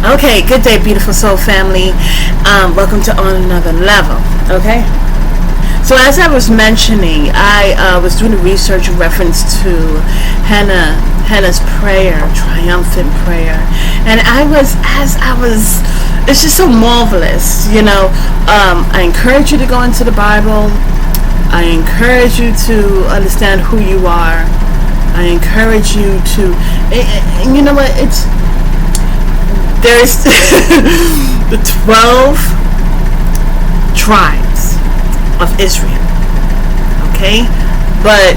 Okay, good day, beautiful soul family. Welcome to On Another Level. Okay, so as I was mentioning, I was doing a research in reference to Hannah's prayer, triumphant prayer, and it's just so marvelous. I encourage you to go into the Bible. I encourage you to understand who you are. I encourage you to, and you know what? There's the 12 tribes of Israel. Okay, but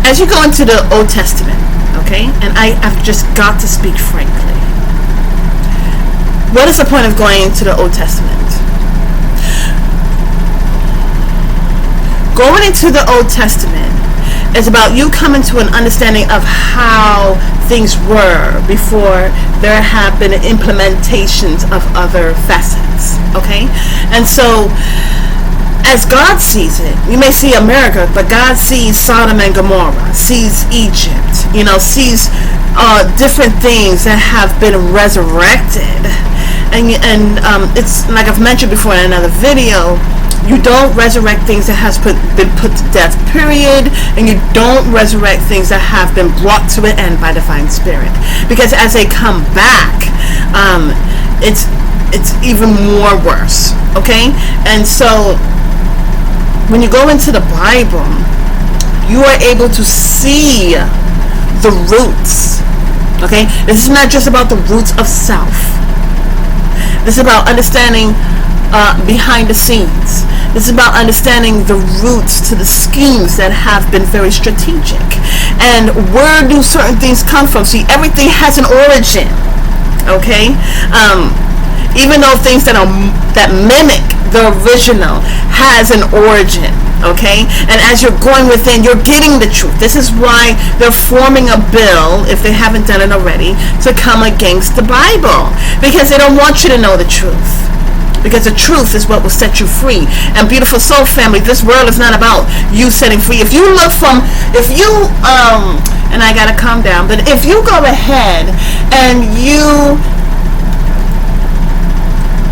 as you go into the Old Testament, okay, and I've just got to speak frankly. What is the point of going into the Old Testament? Going into the Old Testament is about you coming to an understanding of how things were before there have been implementations of other facets. Okay? And so, as God sees it, you may see America, but God sees Sodom and Gomorrah, sees Egypt, sees different things that have been resurrected. And it's like I've mentioned before in another video, you don't resurrect things that has been put to death, period, and you don't resurrect things that have been brought to an end by divine spirit. Because as they come back, it's even more worse. Okay? And so when you go into the Bible, you are able to see the roots. Okay? This is not just about the roots of self. This is about understanding behind the scenes. This is about understanding the roots to the schemes that have been very strategic. And where do certain things come from? See, everything has an origin. Okay? Even though things that mimic the original has an origin. Okay? And as you're going within, you're getting the truth. This is why they're forming a bill, if they haven't done it already, to come against the Bible. Because they don't want you to know the truth. Because the truth is what will set you free. And beautiful soul family, this world is not about you setting free. And I gotta calm down, but if you go ahead and you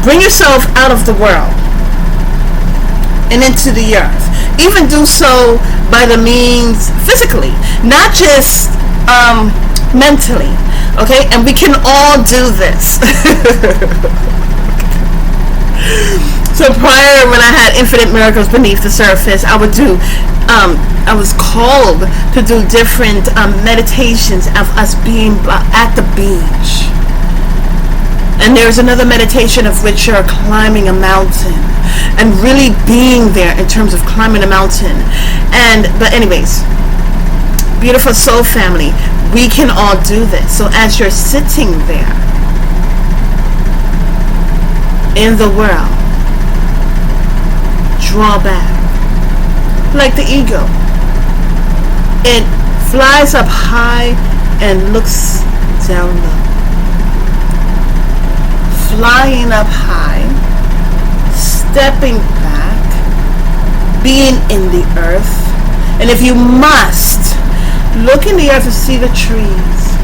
bring yourself out of the world and into the earth, even do so by the means physically, not just mentally, okay? And we can all do this. So prior, when I had Infinite Miracles Beneath the Surface, I was called to do different meditations of us being at the beach. And there's another meditation of which you're climbing a mountain and really being there in terms of climbing a mountain. But anyways, beautiful soul family, we can all do this. So as you're sitting there in the world, draw back like the eagle. It flies up high and looks down low. Flying up high, stepping back, being in the earth. And if you must, look in the earth to see the trees.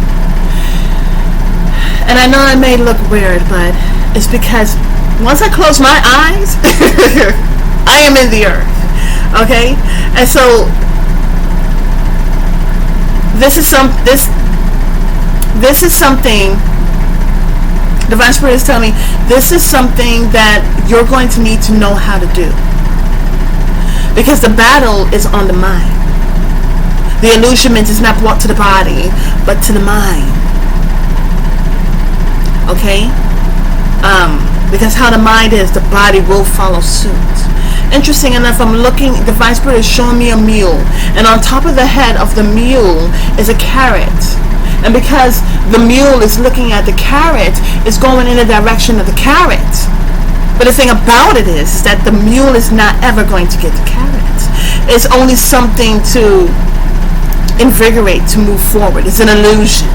And I know it may look weird, but it's because once I close my eyes, I am in the earth. Okay? And so this is something Divine Spirit is telling me, this is something that you're going to need to know how to do. Because the battle is on the mind. The illusionment is not brought to the body, but to the mind. Okay? Because how the mind is, the body will follow suit. Interesting enough, I'm looking, Divine Spirit is showing me a mule. And on top of the head of the mule is a carrot. And because the mule is looking at the carrot, it's going in the direction of the carrot. But the thing about it is that the mule is not ever going to get the carrot. It's only something to invigorate, to move forward. It's an illusion.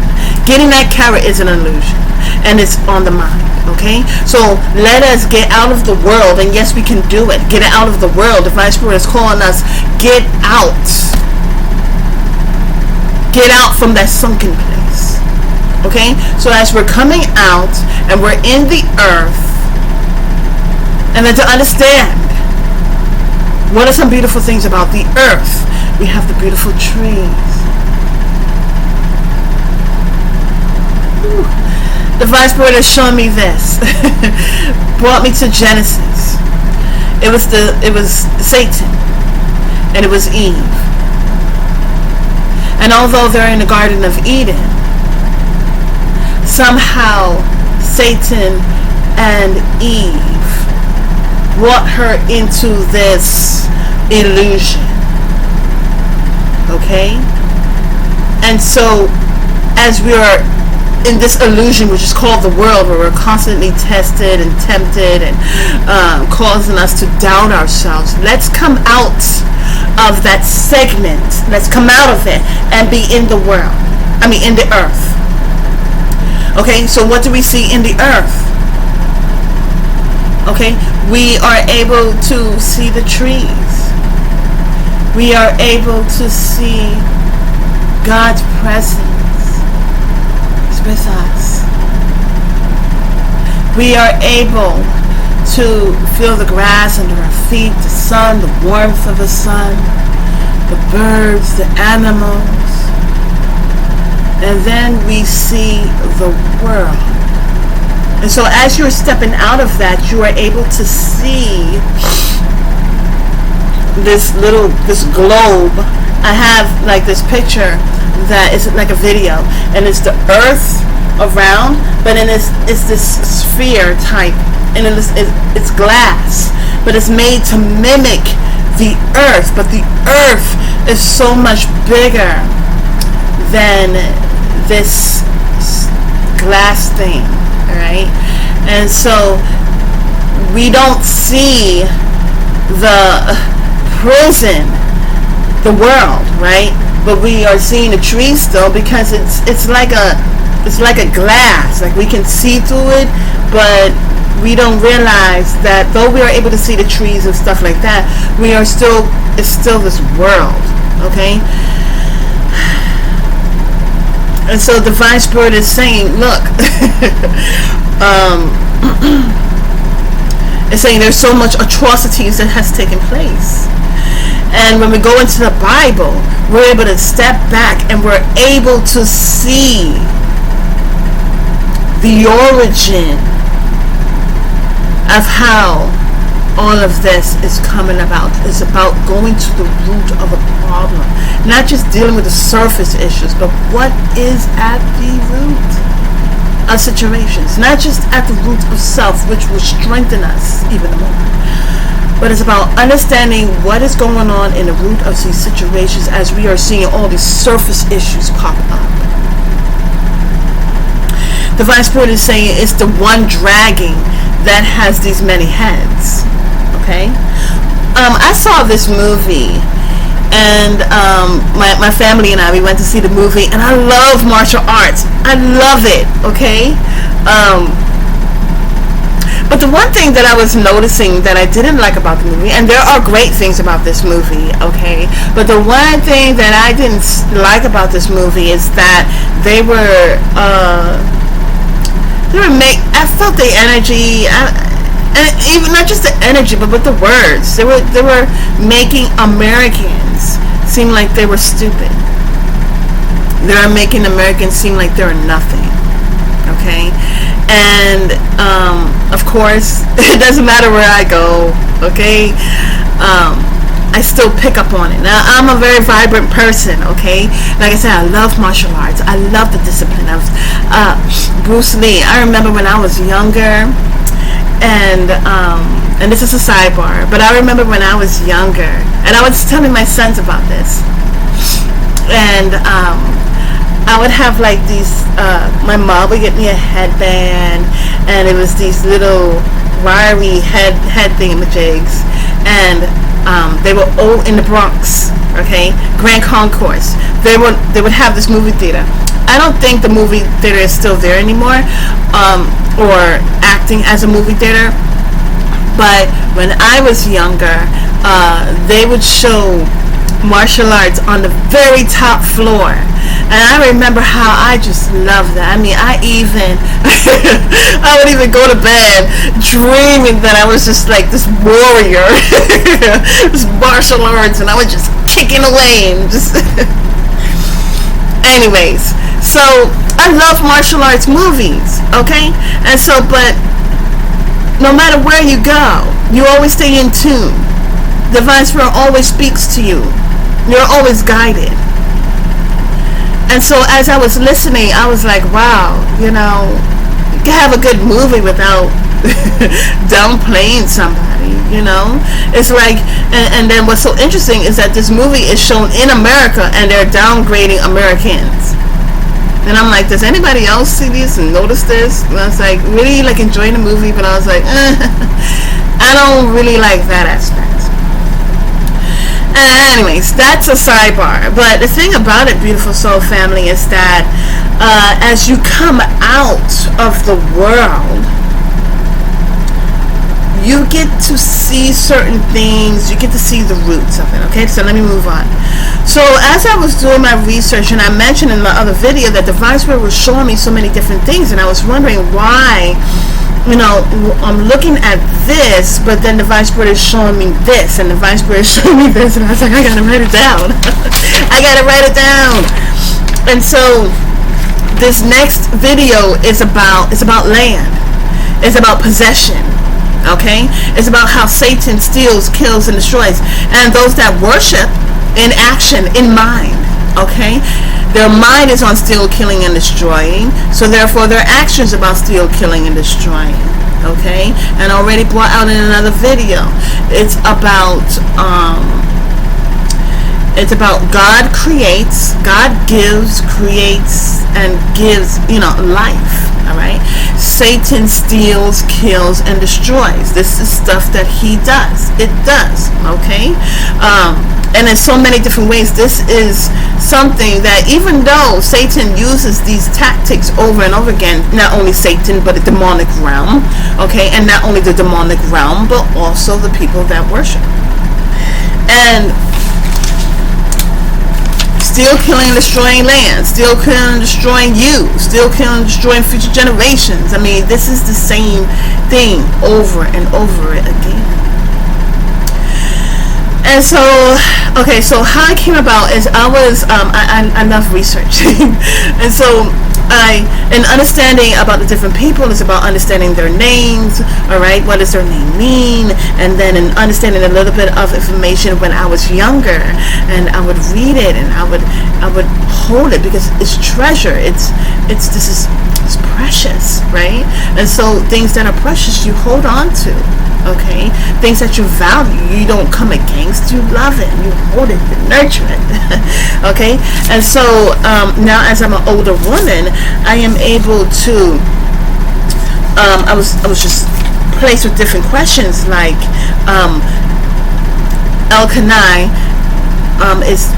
Getting that carrot is an illusion. And it's on the mind. Okay, so let us get out of the world, and yes, we can do it. Get out of the world. Divine Spirit is calling us, get out. get out from that sunken place. Okay? So as we're coming out and we're in the earth, and then to understand what are some beautiful things about the earth. We have the beautiful trees. Ooh. The Divine Spirit has shown me this. Brought me to Genesis. It was Satan and it was Eve. And although they're in the Garden of Eden, somehow Satan and Eve brought her into this illusion. Okay? And so as we are in this illusion, which is called the world, where we're constantly tested and tempted and causing us to doubt ourselves, let's come out of that segment. Let's come out of it and be in the world. In the earth. Okay, so what do we see in the earth? Okay, we are able to see the trees. We are able to see God's presence with us. We are able to feel the grass under our feet, the sun, the warmth of the sun, the birds, the animals, and then we see the world. And so as you're stepping out of that, you are able to see this globe. I have like this picture that is like a video, and it's the earth around, but then it's this sphere type, and it's glass, but it's made to mimic the earth, but the earth is so much bigger than this glass thing. All right, and so we don't see the prison, the world, right? But we are seeing the trees still, because it's like a glass. Like we can see through it, but we don't realize that though we are able to see the trees and stuff like that, it's still this world. Okay? And so the Divine Spirit is saying, look, it's saying there's so much atrocities that has taken place. And when we go into the Bible, we're able to step back and we're able to see the origin of how all of this is coming about. It's about going to the root of a problem. Not just dealing with the surface issues, but what is at the root of situations. Not just at the root of self, which will strengthen us even more. But it's about understanding what is going on in the root of these situations as we are seeing all these surface issues pop up. The Divine Spirit is saying it's the one dragging that has these many heads. Okay? I saw this movie, and my family and I, we went to see the movie, and I love martial arts. I love it. Okay? But the one thing that I was noticing that I didn't like about the movie, and there are great things about this movie, okay, but the one thing that I didn't like about this movie is that I felt the energy, and even not just the energy, but with the words. They were making Americans seem like they were stupid. They were making Americans seem like they were nothing. Okay? And of course, it doesn't matter where I go, okay? I still pick up on it. Now, I'm a very vibrant person, okay? Like I said, I love martial arts. I love the discipline of Bruce Lee. I remember when I was younger, and this is a sidebar, but I remember when I was younger, and I was telling my sons about this, and I would have like these, my mom would get me a headband, and it was these little wiry head thingamajigs, and they were all in the Bronx, okay, Grand Concourse. They would have this movie theater. I don't think the movie theater is still there anymore, or acting as a movie theater, but when I was younger, they would show martial arts on the very top floor. And I remember how I just loved that. I mean, I would even go to bed dreaming that I was just like this warrior, this martial arts, and I was just kicking away and just. Anyways, so I love martial arts movies, okay? And so, but no matter where you go, you always stay in tune. Divine Spirit always speaks to you. You're always guided. And so as I was listening, I was like, wow, you know, you can have a good movie without downplaying somebody, you know. It's like, and then what's so interesting is that this movie is shown in America and they're downgrading Americans. And I'm like, does anybody else see this and notice this? And I was like, really like enjoying the movie, but I was like, I don't really like that aspect. Anyways, that's a sidebar. But the thing about it, beautiful soul family, is that as you come out of the world, you get to see certain things. You get to see the roots of it. Okay, so let me move on. So as I was doing my research, and I mentioned in my other video that Divine Spirit was showing me so many different things, and I was wondering why, you know, I'm looking at this, but then Divine Spirit is showing me this, and Divine Spirit is showing me this, and I was like, I gotta write it down. I gotta write it down. And so this next video is about land. It's about possession. Okay? It's about how Satan steals, kills, and destroys. And those that worship in action, in mind. Okay? Their mind is on steal, killing, and destroying. So therefore their actions about steal, killing, and destroying. Okay? And already brought out in another video. It's about God creates, God gives, creates, and gives, you know, life. Alright? Satan steals, kills, and destroys. This is stuff that he does. It does. Okay? And in so many different ways, this is something that even though Satan uses these tactics over and over again, not only Satan, but the demonic realm, okay, and not only the demonic realm, but also the people that worship. And still killing and destroying land, still killing and destroying you, still killing and destroying future generations. I mean, this is the same thing over and over again. And so, okay, so how it came about is I love researching. And so in understanding about the different people, it's about understanding their names, all right, what does their name mean, and then in understanding a little bit of information when I was younger, and I would read it, and I would hold it because it's treasure. It's precious, right? And so things that are precious you hold on to. Okay, things that you value, you don't come against, you love it, you hold it, you nurture it. Okay, and so now as I'm an older woman, I am able to I was just placed with different questions like Elkanah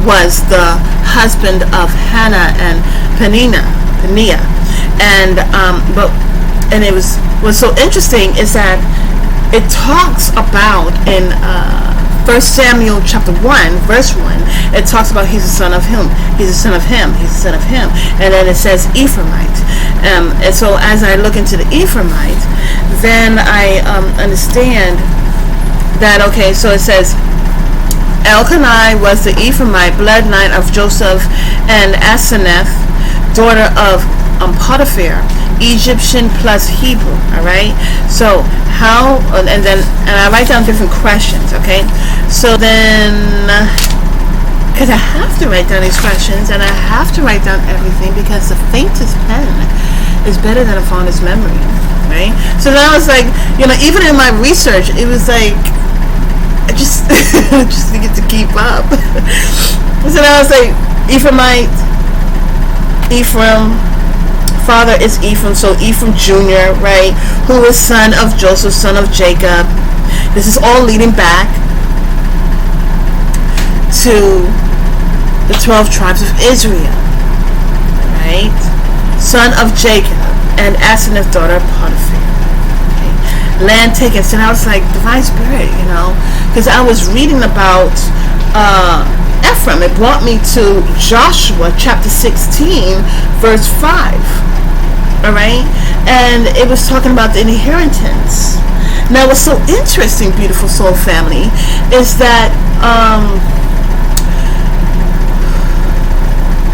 was the husband of Hannah and Peninnah, and and it was what's so interesting is that it talks about in 1 Samuel chapter 1, verse 1, it talks about he's a son of him, he's a son of him, he's a son of him. And then it says Ephraimite. And so as I look into the Ephraimite, then I understand that, okay, so it says, Elkanah was the Ephraimite bloodline of Joseph and Asenath, daughter of Potiphar, Egyptian plus Hebrew. All right, so how, and I write down different questions. Okay, so then because I have to write down these questions and I have to write down everything because the faintest pen is better than a fondest memory, right? So then I was like, you know, even in my research, it was like I just needed to keep up. So then I was like, Ephraimite, Ephraim. Father is Ephraim, so Ephraim Jr., right, who is son of Joseph, son of Jacob. This is all leading back to the 12 tribes of Israel, right? Son of Jacob and Asenath, daughter of Potiphar. Okay. Land taken. So I was like, Divine Spirit, you know, because I was reading about Ephraim. It brought me to Joshua chapter 16, verse 5. All right, and it was talking about the inheritance. Now, what's so interesting, beautiful soul family, is that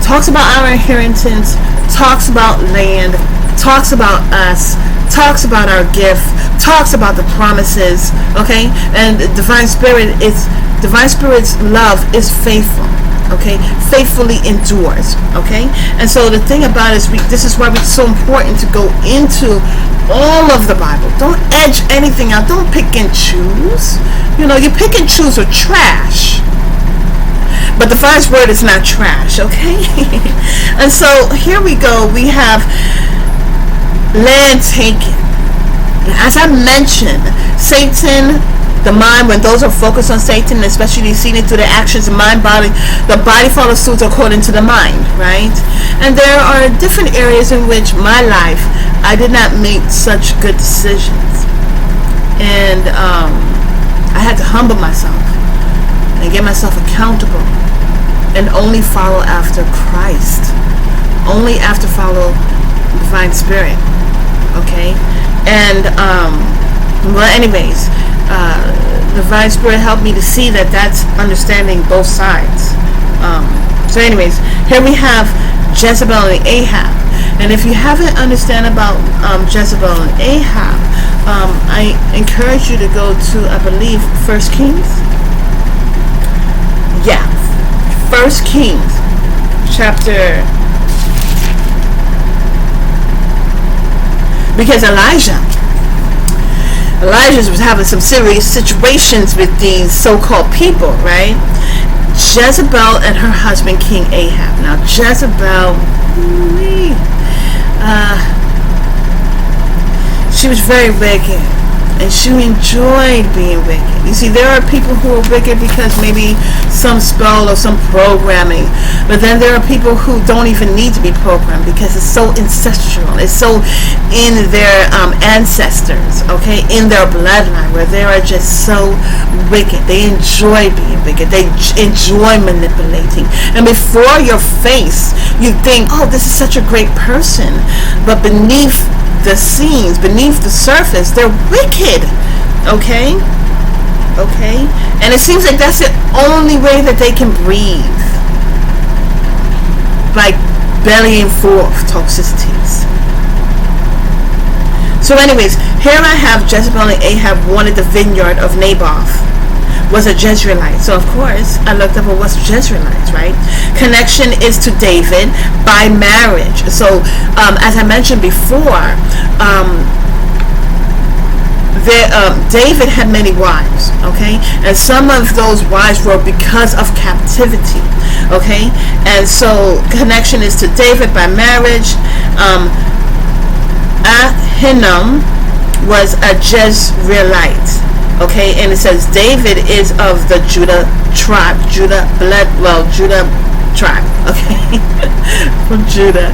talks about our inheritance, talks about land, talks about us, talks about our gift, talks about the promises. Okay, and divine spirit's love is faithful. Okay, faithfully endures. Okay, and so the thing about it is, this is why it's so important to go into all of the Bible. Don't edge anything out. Don't pick and choose. You know, you pick and choose with trash, but the first word is not trash. Okay, and so here we go. We have land taken. As I mentioned, Satan, the mind, when those are focused on Satan, especially seen it through the actions of mind, body, the body follows suit according to the mind, right? And there are different areas in which my life, I did not make such good decisions. And I had to humble myself and get myself accountable and only follow after Christ. Only after follow divine spirit. Okay? And, well, anyways, divine spirit helped me to see that that's understanding both sides. So anyways, here we have Jezebel and Ahab. And if you haven't understand about Jezebel and Ahab, I encourage you to go to, I believe, 1 Kings. Yeah, 1 Kings chapter, because Elijah was having some serious situations with these so-called people, right? Jezebel and her husband, King Ahab. Now, Jezebel, she was very wicked, and she enjoyed being wicked. You see, there are people who are wicked because maybe some spell or some programming, but then there are people who don't even need to be programmed because it's so ancestral. It's so in their ancestors, okay, in their bloodline, where they are just so wicked. They enjoy being wicked. They enjoy manipulating. And before your face, you think, oh, this is such a great person, but beneath the scenes, beneath the surface, they're wicked. Okay, and it seems like that's the only way that they can breathe, like bellying forth toxicities. So anyways, here I have Jezebel and Ahab wanted the vineyard of Naboth, was a Jezreelite. So of course I looked up what's Jezreelites, right? Connection is to David by marriage. So as I mentioned before, David had many wives, okay, and some of those wives were because of captivity, okay, and so connection is to David by marriage. Ahinoam was a Jezreelite, okay, and it says David is of the Judah tribe, Judah tribe, okay, from Judah,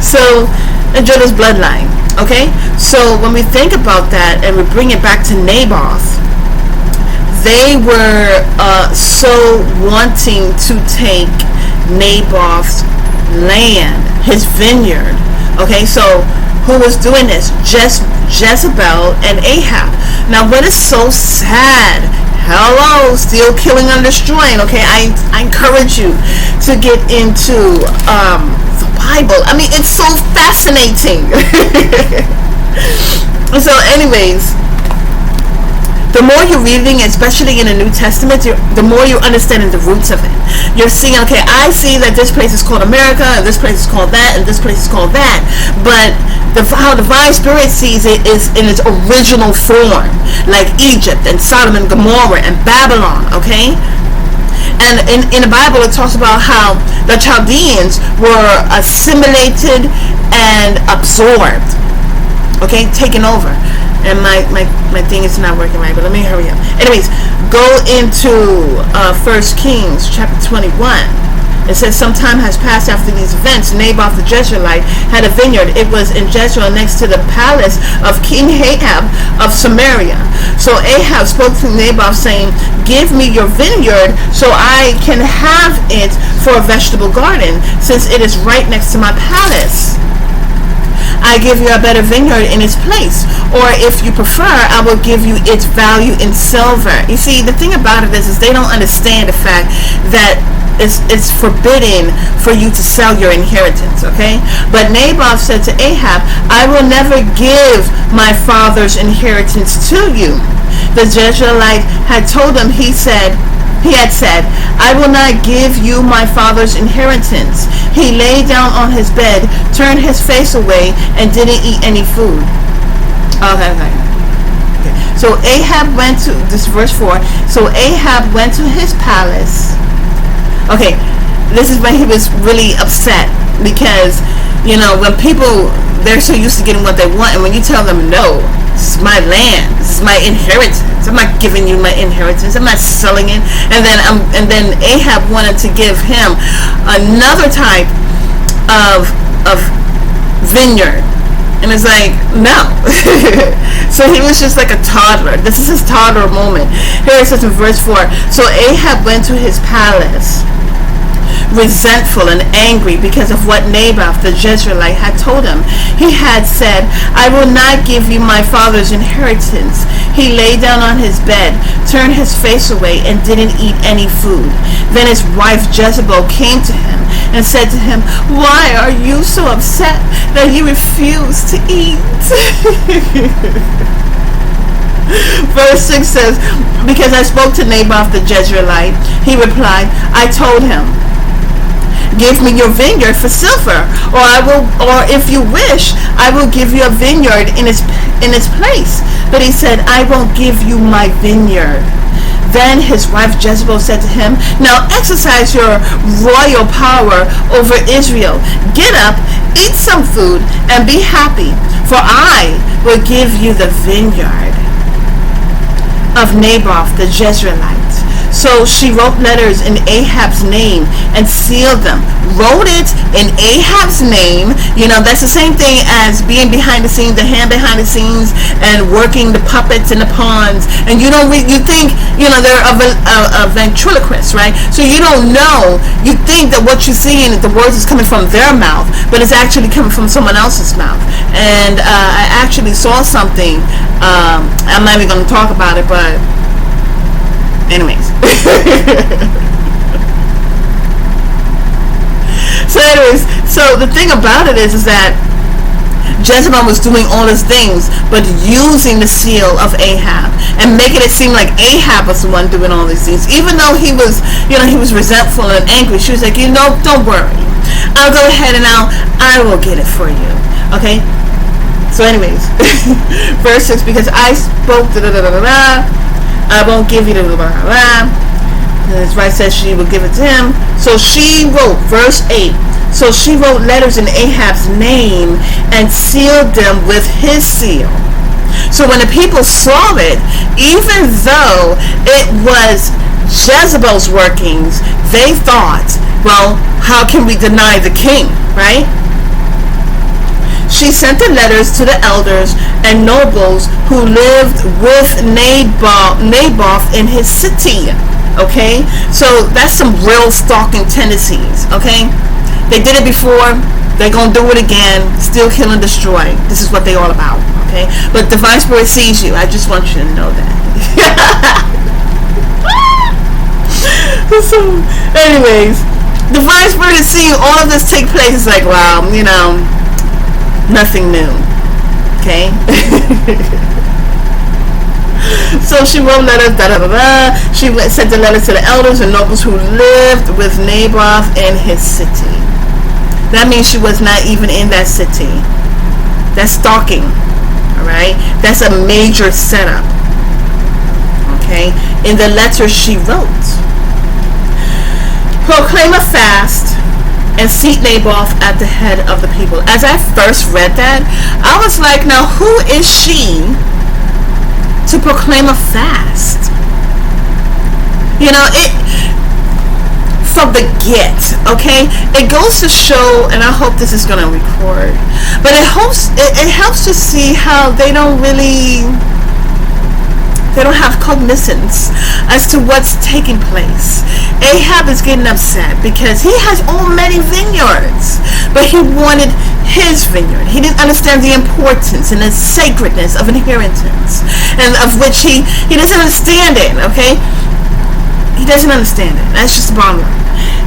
so Judah's bloodline. Okay, so when we think about that and we bring it back to Naboth, they were so wanting to take Naboth's land, his vineyard. Okay, so who was doing this? Jezebel and Ahab. Now, what is so sad? Hello, still killing and destroying. Okay, I encourage you to get into the Bible. I mean, it's so fascinating. So anyways, the more you're reading, especially in the New Testament, the more you're understanding the roots of it. You're seeing, okay, I see that this place is called America, and this place is called that, and this place is called that. But how the divine spirit sees it is in its original form, like Egypt and Sodom and Gomorrah and Babylon, okay? And in the Bible, it talks about how the Chaldeans were assimilated and absorbed, okay, taken over. And my thing is not working right, but let me hurry up. Anyways, go into 1 Kings chapter 21. It says, some time has passed after these events. Naboth the Jezreelite had a vineyard. It was in Jezreel next to the palace of King Ahab of Samaria. So Ahab spoke to Naboth, saying, give me your vineyard so I can have it for a vegetable garden, since it is right next to my palace. I give you a better vineyard in its place, or if you prefer, I will give you its value in silver. You see, the thing about it is they don't understand the fact that it's forbidden for you to sell your inheritance, okay? But Naboth said to Ahab, I will never give my father's inheritance to you. The Jezreelite had told him, he had said, I will not give you my father's inheritance. He lay down on his bed, turned his face away, and didn't eat any food. Okay. So Ahab went to, this verse 4, so Ahab went to his palace. Okay, this is when he was really upset, because, you know, when people, they're so used to getting what they want, and when you tell them, no, this is my land, this is my inheritance, I'm not giving you my inheritance, I'm not selling it, and then Ahab wanted to give him another type of vineyard, and it's like, no. So he was just like a toddler. This is his toddler moment. Here it says in verse 4, so Ahab went to his palace, resentful and angry because of what Naboth the Jezreelite had told him. He had said, I will not give you my father's inheritance. He lay down on his bed, turned his face away, and didn't eat any food. Then his wife Jezebel came to him and said to him, why are you so upset that you refuse to eat? Verse 6 says, because I spoke to Naboth the Jezreelite, he replied, I told him, give me your vineyard for silver, or if you wish, I will give you a vineyard in its place. But he said, I won't give you my vineyard. Then his wife Jezebel said to him, now exercise your royal power over Israel. Get up, eat some food, and be happy, for I will give you the vineyard of Naboth the Jezreelite. So she wrote letters in Ahab's name and sealed them. Wrote it in Ahab's name. You know, that's the same thing as being behind the scenes, the hand behind the scenes, and working the puppets and the pawns. And you don't you think, you know, they're a ventriloquist, right? So you don't know. You think that what you're seeing, the words is coming from their mouth, but it's actually coming from someone else's mouth. And I actually saw something. I'm not even going to talk about it, but anyways. So the thing about it is that Jezebel was doing all these things, but using the seal of Ahab and making it seem like Ahab was the one doing all these things, even though he was, you know, he was resentful and angry. She was like, you know, don't worry, I'll go ahead and I will get it for you. Okay. So anyways, verse 6, because I spoke I won't give you the blah, blah, blah. His wife says she will give it to him. So she wrote, verse 8, so she wrote letters in Ahab's name and sealed them with his seal. So when the people saw it, even though it was Jezebel's workings, they thought, well, how can we deny the king, right? She sent the letters to the elders and nobles who lived with Naboth in his city. Okay, so that's some real stalking tendencies. Okay, they did it before, they're gonna do it again. Still kill and destroy. This is what they're all about. Okay, but divine spirit sees you. I just want you to know that. So anyways, divine spirit is seeing all of this take place. It's like, wow, you know, nothing new. Okay. So she wrote letters, She sent the letters to the elders and nobles who lived with Naboth in his city. That means she was not even in that city. That's stalking. Alright? That's a major setup. Okay? In the letter she wrote, proclaim a fast and seat Naboth at the head of the people. As I first read that, I was like, now who is she to proclaim a fast? You know, from the get. Okay, it goes to show, and I hope this is gonna record, but it helps to see how they don't have cognizance as to what's taking place. Ahab is getting upset because he has many vineyards, but he wanted his vineyard. He didn't understand the importance and the sacredness of inheritance, and of which he doesn't understand it. Okay, he doesn't understand it. That's just the bottom line.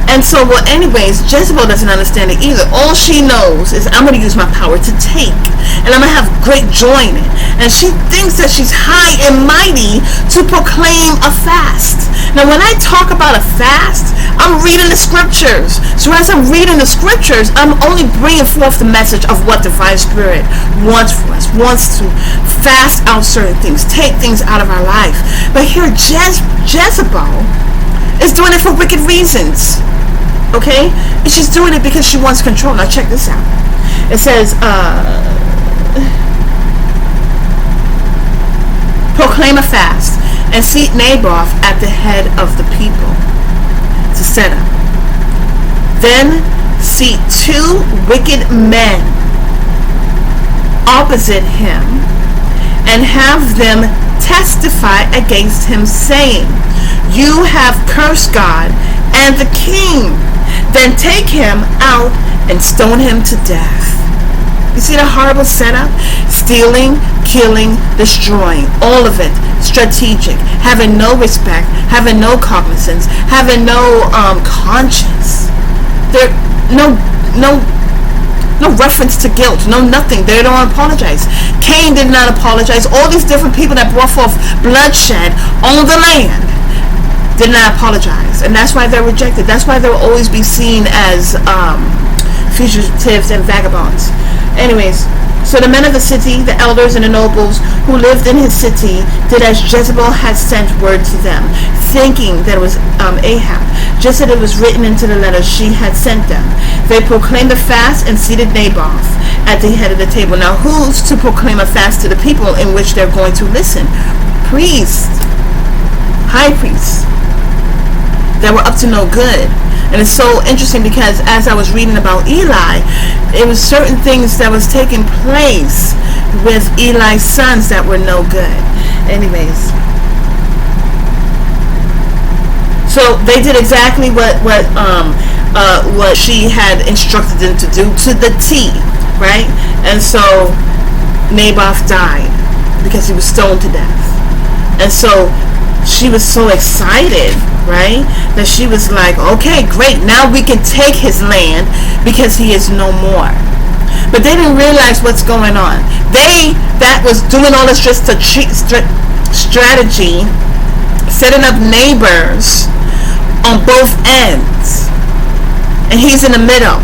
And so, well, anyways, Jezebel doesn't understand it either. All she knows is, I'm going to use my power to take, and I'm going to have great joy in it. And she thinks that she's high and mighty to proclaim a fast. Now, when I talk about a fast, I'm reading the scriptures. So as I'm reading the scriptures, I'm only bringing forth the message of what the Divine Spirit wants for us, wants to fast out certain things, take things out of our life. But here, Jezebel is doing it for wicked reasons. Okay? And she's doing it because she wants control. Now check this out. It says, proclaim a fast and seat Naboth at the head of the people. It's a setup. Then seat 2 wicked men opposite him and have them testify against him, saying, you have cursed God and the king. Then take him out and stone him to death. You see the horrible setup? Stealing, killing, destroying, all of it strategic, having no respect, having no cognizance, having no conscience. There no reference to guilt, no nothing. They don't apologize. Cain did not apologize. All these different people that brought forth bloodshed on the land did not apologize, and that's why they're rejected. That's why they'll always be seen as fugitives and vagabonds. Anyways, so the men of the city, the elders and the nobles who lived in his city, did as Jezebel had sent word to them, thinking that it was Ahab, just as it was written into the letter she had sent them. They proclaimed a fast and seated Naboth at the head of the table. Now, who's to proclaim a fast to the people in which they're going to listen? Priests, high priests, that were up to no good. And it's so interesting because as I was reading about Eli, it was certain things that was taking place with Eli's sons that were no good. Anyways, so they did exactly what she had instructed them to do to the T, right? And so Naboth died because he was stoned to death. And so she was so excited, right, that she was like, okay, great, now we can take his land because he is no more. But they didn't realize what's going on. They that was doing all this just to strategy, setting up neighbors on both ends, and he's in the middle,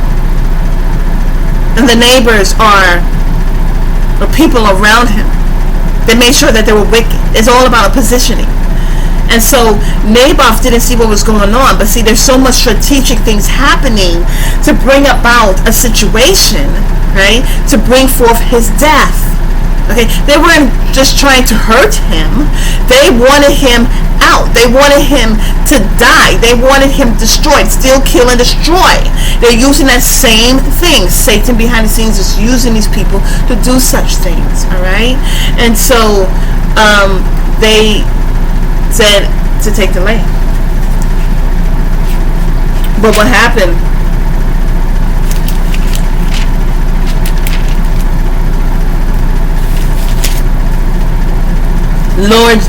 and the neighbors are the people around him. They made sure that they were wicked. It's all about positioning. And so Naboth didn't see what was going on, but see, there's so much strategic things happening to bring about a situation, right, to bring forth his death. Okay, they weren't just trying to hurt him. They wanted him out. They wanted him to die. They wanted him destroyed. Steal, kill, and destroy. They're using that same thing. Satan behind the scenes is using these people to do such things. All right, and so they said to take the land. But what happened?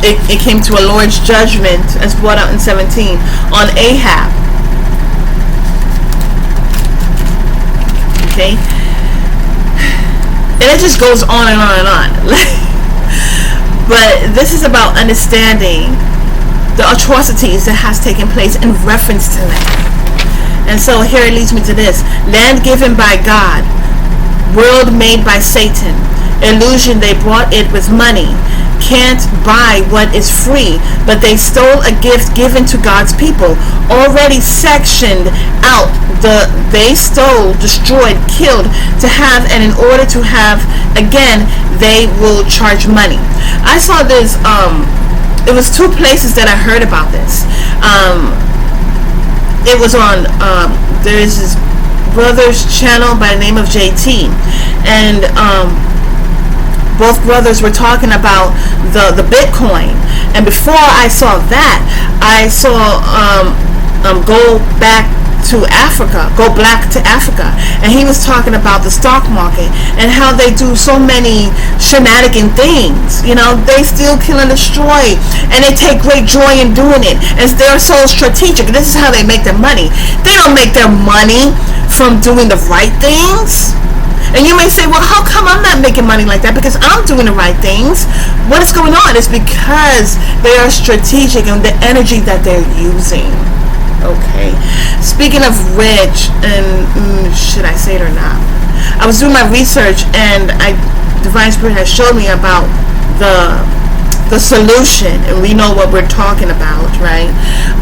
It came to a Lord's judgment, as brought out in 17, on Ahab. Okay? And it just goes on and on and on. But this is about understanding the atrocities that has taken place in reference to land. And so here it leads me to this. Land given by God, world made by Satan, illusion they bought it with money, can't buy what is free, but they stole a gift given to God's people, already sectioned out. They stole, destroyed, killed to have, and in order to have again, they will charge money. I saw this, it was two places that I heard about this. it was on, there's this brother's channel by the name of JT, and both brothers were talking about the Bitcoin. And before I saw that, I saw Go Black to Africa, and he was talking about the stock market and how they do so many shenanigan things. They steal, kill, and destroy, and they take great joy in doing it, and they're so strategic. This is how they make their money. They don't make their money from doing the right things. And you may say, well, how come I'm not making money like that? Because I'm doing the right things. What is going on? It's because they are strategic in the energy that they're using. Okay. Speaking of which, and should I say it or not? I was doing my research, and Divine Spirit has showed me about the solution, and we know what we're talking about, right?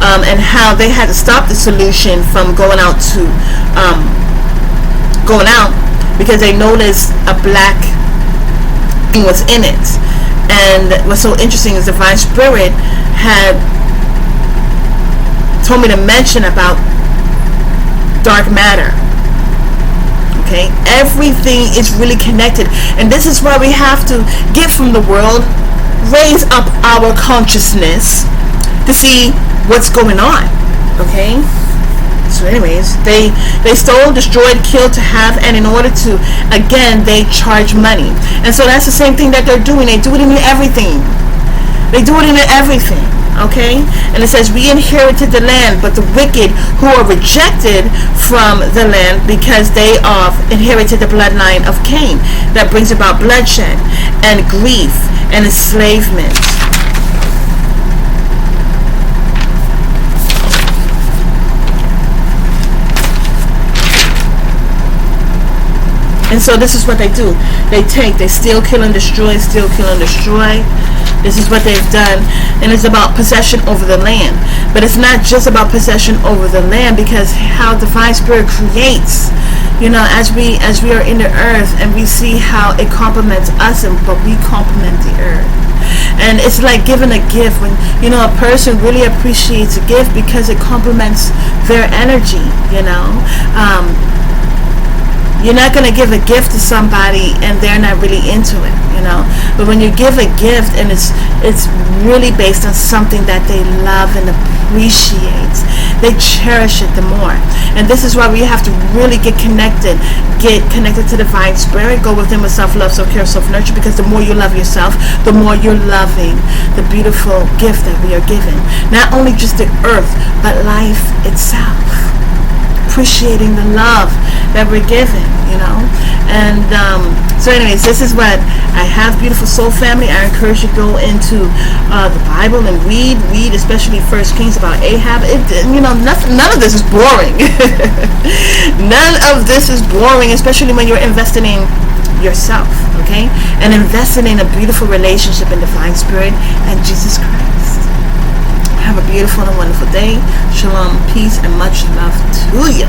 And how they had to stop the solution from going out because they noticed a black thing was in it. And what's so interesting is Divine Spirit had told me to mention about dark matter. Okay, everything is really connected, and this is why we have to get from the world, raise up our consciousness to see what's going on. Okay, so anyways, they stole, destroyed, killed to have, and in order to, again, they charge money. And so that's the same thing that they're doing. They do it in everything. Okay, and it says, we inherited the land, but the wicked who are rejected from the land, because they have inherited the bloodline of Cain, that brings about bloodshed and grief and enslavement. And so this is what they do. They steal, kill, and destroy, steal, kill, and destroy. This is what they've done. And it's about possession over the land. But it's not just about possession over the land, because how Divine Spirit creates, as we are in the earth, and we see how it complements us, but we complement the earth. And it's like giving a gift. When a person really appreciates a gift because it complements their energy. You're not going to give a gift to somebody and they're not really into it, But when you give a gift and it's really based on something that they love and appreciate, they cherish it the more. And this is why we have to really get connected to Divine Spirit, go within with self-love, self-care, self-nurture, because the more you love yourself, the more you're loving the beautiful gift that we are given. Not only just the earth, but life itself. Appreciating the love that we're given, and so anyways, this is what I have, beautiful soul family. I encourage you to go into the Bible and read especially 1 Kings about Ahab. None of this is boring. None of this is boring, especially when you're investing in yourself, okay, and investing in a beautiful relationship in Divine Spirit and Jesus Christ. Have a beautiful and wonderful day. Shalom, peace, and much love to you.